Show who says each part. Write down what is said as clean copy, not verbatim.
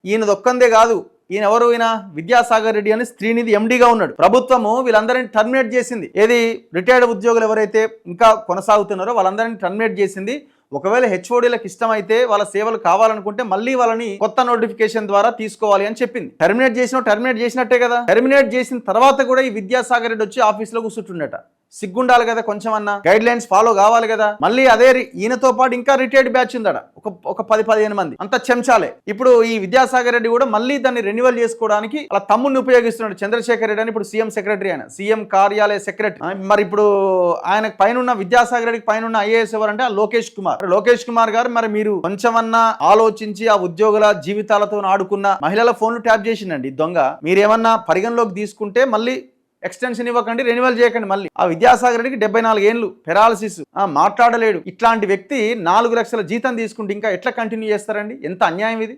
Speaker 1: ఈయనదొక్కందే కాదు, ఈయన ఎవరు, ఈయన విద్యాసాగర్ రెడ్డి అని శ్రీనిధి ఎండీగా ఉన్నాడు. ప్రభుత్వము వీళ్ళందరినీ టర్మినేట్ చేసింది. ఏది, రిటైర్డ్ ఉద్యోగులు ఎవరైతే ఇంకా కొనసాగుతున్నారో వాళ్ళందరినీ టర్మినేట్ చేసింది. ఒకవేళ హెచ్ఓడీలకు ఇష్టమైతే వాళ్ళ సేవలు కావాలనుకుంటే మళ్ళీ వాళ్ళని కొత్త నోటిఫికేషన్ ద్వారా తీసుకోవాలి అని చెప్పింది. టర్మినేట్ చేసినట్టే కదా. టర్మినేట్ చేసిన తర్వాత కూడా ఈ విద్యాసాగర్ రెడ్డి వచ్చి ఆఫీస్లో కూర్చుంటుండట. సిగ్గుండాలి కదా, కొంచెం అన్న గైడ్ లైన్స్ ఫాలో కావాలి కదా. మళ్ళీ అదే ఈయనతో పాటు ఇంకా రిటైర్డ్ బ్యాచ్ ఉందట, ఒక 10-15 మంది, అంత చెంచాలే. ఇప్పుడు ఈ విద్యాసాగర్ రెడ్డి కూడా మళ్ళీ దాన్ని రెన్యువల్ చేసుకోవడానికి అలా తమ్ముడిని ఉపయోగిస్తున్నాడు. చంద్రశేఖర్ రెడ్డి అని ఇప్పుడు సీఎం సెక్రటరీ, ఆయన సీఎం కార్యాలయ సెక్రటరీ. మరి ఇప్పుడు ఆయన పైన విద్యాసాగర్ రెడ్డికి పైన ఐఏఎస్ ఎవరంటే లోకేష్ కుమార్. లోకేష్ కుమార్ గారు మరి మీరు కొంచెమన్నా ఆలోచించి ఆ ఉద్యోగుల జీవితాలతో ఆడుకున్న మహిళల ఫోన్లు ట్యాప్ చేసిండండి దొంగ. మీరేమన్నా పరిగణలోకి తీసుకుంటే మళ్ళీ ఎక్స్టెన్షన్ ఇవ్వకండి, రెన్యువల్ చేయకండి. మళ్ళీ ఆ విద్యాసాగర్ రెడ్డికి 74 ఏళ్ళు, పెరాలసిస్, మాట్లాడలేడు. ఇట్లాంటి వ్యక్తి 4 లక్షల జీతం తీసుకుంటే ఇంకా ఎట్లా కంటిన్యూ చేస్తారండి? ఎంత అన్యాయం ఇది.